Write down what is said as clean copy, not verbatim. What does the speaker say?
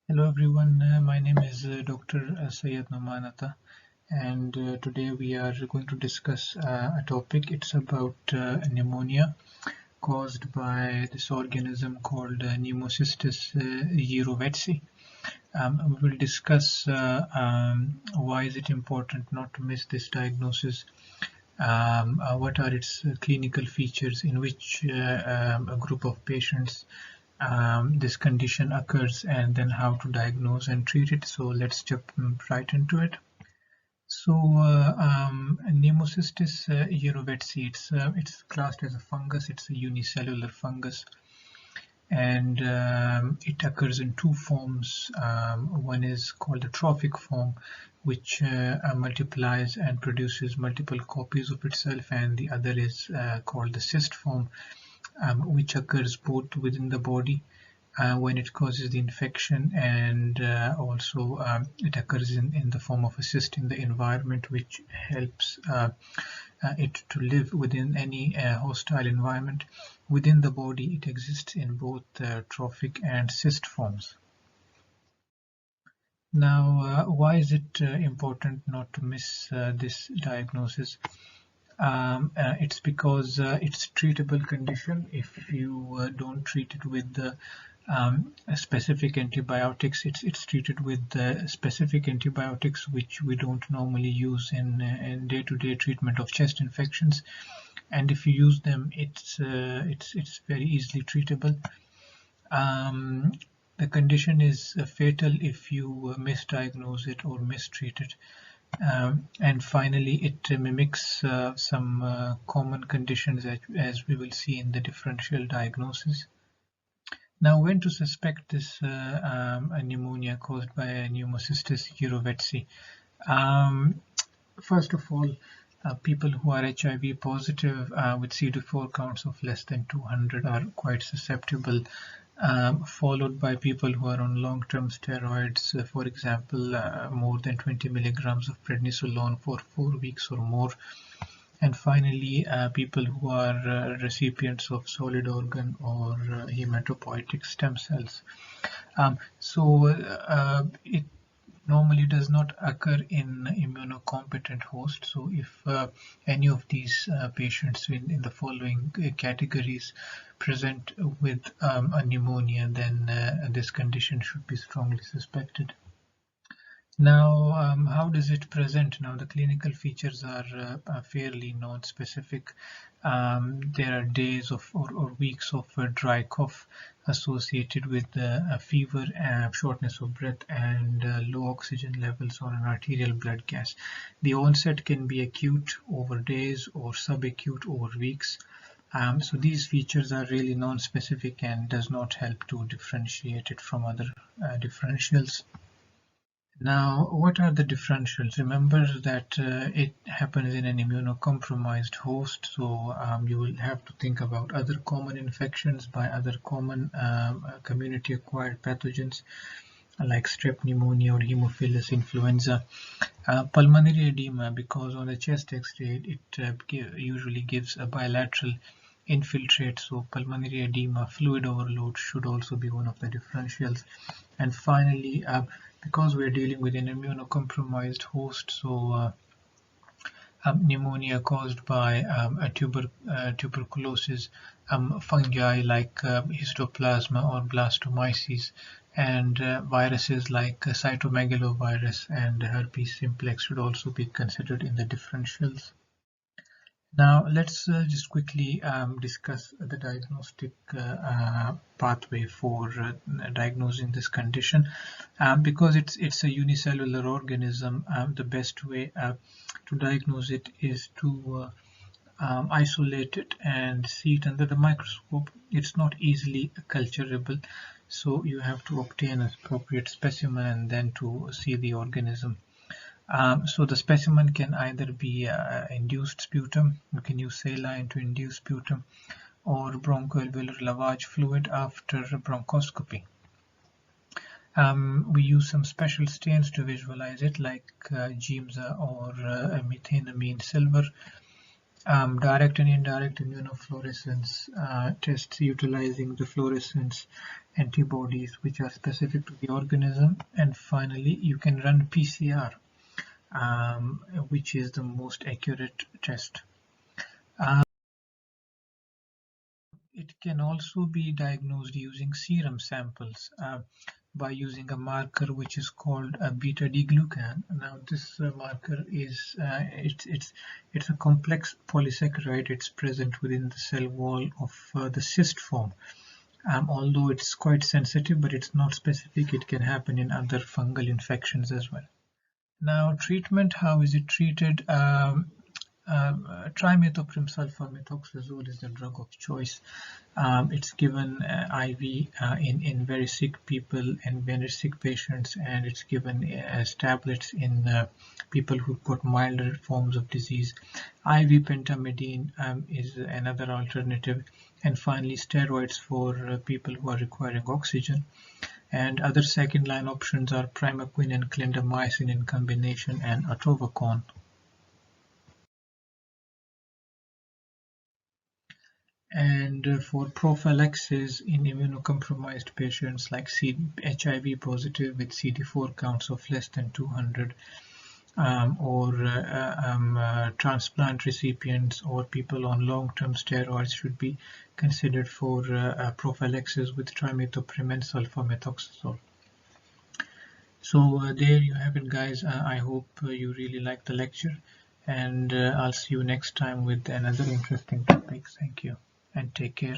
Hello everyone, my name is Dr. Syed Nomanata, and today we are going to discuss a topic. It's about pneumonia caused by this organism called Pneumocystis jirovecii. We will discuss why is it important not to miss this diagnosis, what are its clinical features, in which a group of patients this condition occurs, and then how to diagnose and treat it. So let's jump right into it. So Pneumocystis jirovecii, it's classed as a fungus. It's a unicellular fungus, and it occurs in two forms. One is called the trophic form, which multiplies and produces multiple copies of itself, and the other is called the cyst form, which occurs both within the body when it causes the infection, and also it occurs in the form of a cyst in the environment, which helps it to live within any hostile environment. Within the body, it exists in both trophic and cyst forms. Now, why is it important not to miss this diagnosis? It's because it's a treatable condition. If you don't treat it with the specific antibiotics, it's treated with specific antibiotics, which we don't normally use in day-to-day treatment of chest infections. And if you use them, it's very easily treatable. The condition is fatal if you misdiagnose it or mistreat it. And finally, it mimics some common conditions as we will see in the differential diagnosis. Now, when to suspect this pneumonia caused by Pneumocystis jirovecii? First of all, people who are HIV positive with CD4 counts of less than 200 are quite susceptible, followed by people who are on long-term steroids, for example, more than 20 milligrams of prednisolone for 4 weeks or more. And finally, people who are recipients of solid organ or hematopoietic stem cells. It normally does not occur in immunocompetent hosts. So if any of these patients in the following categories present with a pneumonia, then this condition should be strongly suspected. Now, how does it present? Now, the clinical features are fairly non-specific. There are days of or weeks of dry cough associated with fever, shortness of breath, and low oxygen levels or an arterial blood gas. The onset can be acute over days or subacute over weeks. So these features are really non-specific and does not help to differentiate it from other differentials. Now, what are the differentials? Remember that it happens in an immunocompromised host, so you will have to think about other common infections by other common community-acquired pathogens like strep pneumonia or Haemophilus influenza. Pulmonary edema, because on the chest X-ray it usually gives a bilateral infiltrate, so pulmonary edema, fluid overload should also be one of the differentials. And finally, because we're dealing with an immunocompromised host, so pneumonia caused by tuberculosis, fungi like histoplasma or blastomyces, and viruses like cytomegalovirus and herpes simplex should also be considered in the differentials. Now, let's just quickly discuss the diagnostic pathway for diagnosing this condition. Because it's a unicellular organism, the best way to diagnose it is to isolate it and see it under the microscope. It's not easily culturable, so you have to obtain an appropriate specimen and then to see the organism. So the specimen can either be induced sputum, you can use saline to induce sputum, or bronchoalveolar lavage fluid after bronchoscopy. We use some special stains to visualize it, like Giemsa or methenamine silver. Direct and indirect immunofluorescence tests utilizing the fluorescence antibodies which are specific to the organism. And finally, you can run PCR, which is the most accurate test. It can also be diagnosed using serum samples by using a marker which is called a beta-D-glucan. Now, this marker is it's a complex polysaccharide. It's present within the cell wall of the cyst form. Although it's quite sensitive, but it's not specific. It can happen in other fungal infections as well. Now, treatment. How is it treated? Trimethoprim sulfamethoxazole is the drug of choice. It's given IV in very sick people and very sick patients, and it's given as tablets in people who've got milder forms of disease. IV pentamidine is another alternative, and finally steroids for people who are requiring oxygen. And other second-line options are primaquine and clindamycin in combination and atovaquone. And for prophylaxis in immunocompromised patients like HIV positive with CD4 counts of less than 200, or transplant recipients or people on long-term steroids should be considered for prophylaxis with trimethoprim and sulfamethoxazole. So there you have it, guys. I hope you really liked the lecture, and I'll see you next time with another interesting topic. Thank you and take care.